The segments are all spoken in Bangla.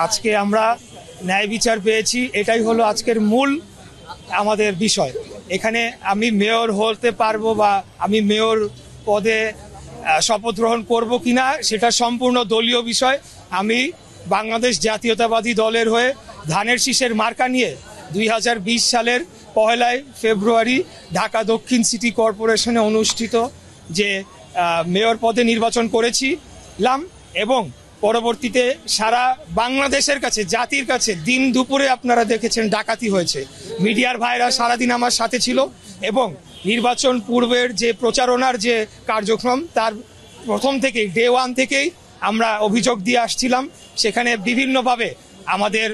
আজকে আমরা ন্যায় বিচার পেয়েছি, এটাই হলো আজকের মূল আমাদের বিষয়। এখানে আমি মেয়র হতে পারবো বা আমি মেয়র পদে শপথ গ্রহণ করবো কিনা সেটা সম্পূর্ণ দলীয় বিষয়। আমি বাংলাদেশ জাতীয়তাবাদী দলের হয়ে ধানের শীষের মার্কা নিয়ে 2020 সালের 1 ফেব্রুয়ারি ঢাকা দক্ষিণ সিটি কর্পোরেশনে অনুষ্ঠিত যে মেয়র পদে নির্বাচন করেছিলাম এবং পরবর্তীতে সারা বাংলাদেশের কাছে, জাতির কাছে দিন দুপুরে আপনারা দেখেছেন ডাকাতি হয়েছে। মিডিয়ার ভাইরা সারাদিন আমার সাথে ছিল এবং নির্বাচন পূর্বের যে প্রচারণার যে কার্যক্রম তার প্রথম থেকেই ডে 1 থেকেই আমরা অভিযোগ দিয়ে আসছিলাম। সেখানে বিভিন্নভাবে আমাদের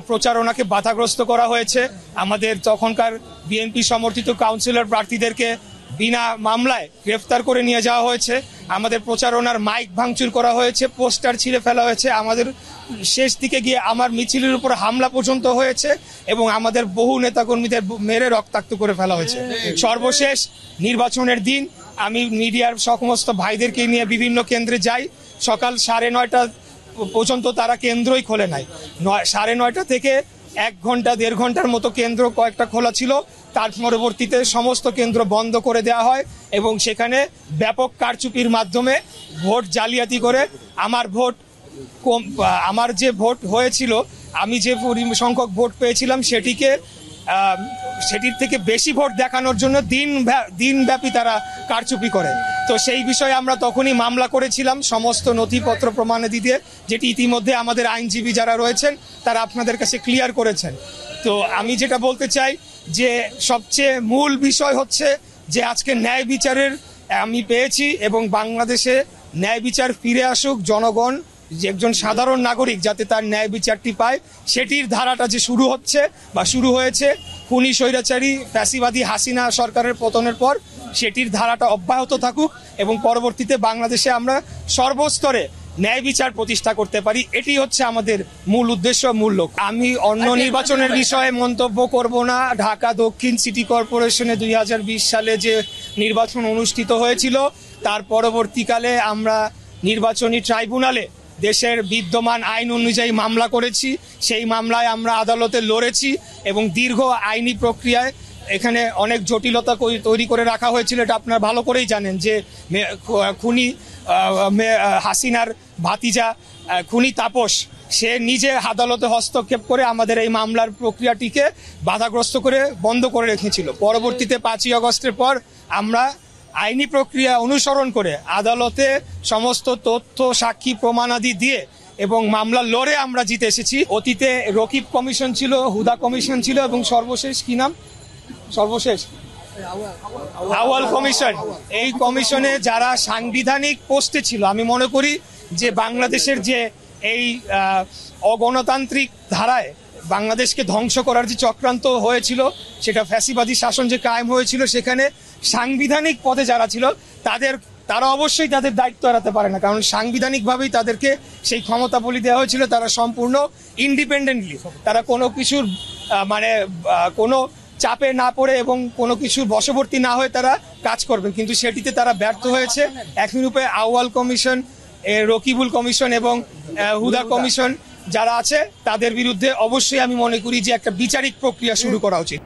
প্রচারণাকে বাধাগ্রস্ত করা হয়েছে। আমাদের তখনকার বিএনপি সমর্থিত কাউন্সিলর প্রার্থীদেরকে বিনা মামলায় গ্রেফতার করে নিয়ে যাওয়া হয়েছে। আমাদের প্রচারণার মাইক ভাঙচুর করা হয়েছে, পোস্টার ছিঁড়ে ফেলা হয়েছে। আমাদের শেষ দিকে গিয়ে আমার মিছিলের উপর হামলা পর্যন্ত হয়েছে এবং আমাদের বহু নেতাকর্মীদের মেরে রক্তাক্ত করে ফেলা হয়েছে। সর্বশেষ নির্বাচনের দিন আমি মিডিয়ার সমস্ত ভাইদেরকে নিয়ে বিভিন্ন কেন্দ্রে যাই। সকাল 9:30 পর্যন্ত তারা কেন্দ্রই খোলে নাই। 9:30 থেকে 1 ঘন্টা 1.5 ঘন্টার মতো কেন্দ্র কয়েকটা খোলা ছিল। তার পরবর্তীতে সমস্ত কেন্দ্র বন্ধ করে দেওয়া হয় এবং সেখানে ব্যাপক কারচুপির মাধ্যমে ভোট জালিয়াতি করে আমার যে ভোট হয়েছিল, আমি যে সংখ্যক ভোট পেয়েছিলাম সেটির থেকে বেশি ভোট দেখানোর জন্য দিনব্যাপী তারা কারচুপি করে। তো সেই বিষয়ে আমরা তখনই মামলা করেছিলাম সমস্ত নথিপত্র প্রমাণাদি দিয়ে, যেটি ইতিমধ্যে আমাদের আইনজীবী যারা রয়েছেন তারা আপনাদের কাছে ক্লিয়ার করেছেন। তো আমি যেটা বলতে চাই যে সবচেয়ে মূল বিষয় হচ্ছে যে আজকে ন্যায় বিচারের আমি পেয়েছি এবং বাংলাদেশে ন্যায় বিচার ফিরে আসুক। জনগণ যে একজন সাধারণ নাগরিক যাতে তার ন্যায় বিচারটি পায়, সেটির ধারাটা যে শুরু হচ্ছে বা শুরু হয়েছে খুনি স্বৈরাচারী ফ্যাসিবাদী হাসিনা সরকারের পতনের পর, সেটির ধারাটা অব্যাহত থাকুক এবং পরবর্তীতে বাংলাদেশে আমরা সর্বস্তরে ন্যায় বিচার প্রতিষ্ঠা করতে পারি। এটি হচ্ছে আমাদের মূল উদ্দেশ্য, মূল লক্ষ্য। আমি অন্য নির্বাচনের বিষয়ে মন্তব্য করব না। ঢাকা দক্ষিণ সিটি কর্পোরেশনে 2020 সালে যে নির্বাচন অনুষ্ঠিত হয়েছিল তার পরবর্তীকালে আমরা নির্বাচনী ট্রাইব্যুনালে দেশের বিদ্যমান আইন অনুযায়ী মামলা করেছি। সেই মামলায় আমরা আদালতে লড়েছি এবং দীর্ঘ আইনি প্রক্রিয়ায় এখানে অনেক জটিলতা তৈরি করে রাখা হয়েছিল। এটা আপনারা ভালো করেই জানেন যে খুনি হাসিনার ভাতিজা খুনি তাপস সে নিজে আদালতে হস্তক্ষেপ করে আমাদের এই মামলার প্রক্রিয়াটিকে বাধাগ্রস্ত করে বন্ধ করে রেখেছিল। পরবর্তীতে 5ই আগস্টের পর আমরা আইনি প্রক্রিয়া অনুসরণ করে আদালতে সমস্ত তথ্য সাক্ষী প্রমাণাদি দিয়ে এবং মামলা লড়ে আমরা জিতে এসেছি। অতীতে রকিব কমিশন ছিল, হুদা কমিশন ছিল এবং সর্বশেষ কি নাম, সর্বশেষ আউয়াল কমিশন। এই কমিশনে যারা সাংবিধানিক পোস্টে ছিল, আমি মনে করি যে বাংলাদেশের যে এই অগণতান্ত্রিক ধারায় বাংলাদেশকে ধ্বংস করার যে চক্রান্ত হয়েছিল, সেটা ফ্যাসিবাদী শাসন যে কায়েম হয়েছিল, সেখানে সাংবিধানিক পদে যারা ছিল তারা অবশ্যই তাদের দায়িত্ব এড়াতে পারে না, কারণ সাংবিধানিকভাবেই তাদেরকে সেই ক্ষমতা বলি দেওয়া হয়েছিল। তারা সম্পূর্ণ ইন্ডিপেন্ডেন্টলি, তারা কোনো কিছুর কোনো চাপে না পড়ে এবং কোনো কিছুর বশবর্তী না হয়ে তারা কাজ করবেন, কিন্তু সেটিতে তারা ব্যর্থ হয়েছে। একই রূপে আউয়াল কমিশন, রকিবুল কমিশন এবং হুদা কমিশন যারা আছে তাদের বিরুদ্ধে অবশ্যই আমি মনে করি যে একটা বিচারিক প্রক্রিয়া শুরু করা উচিত।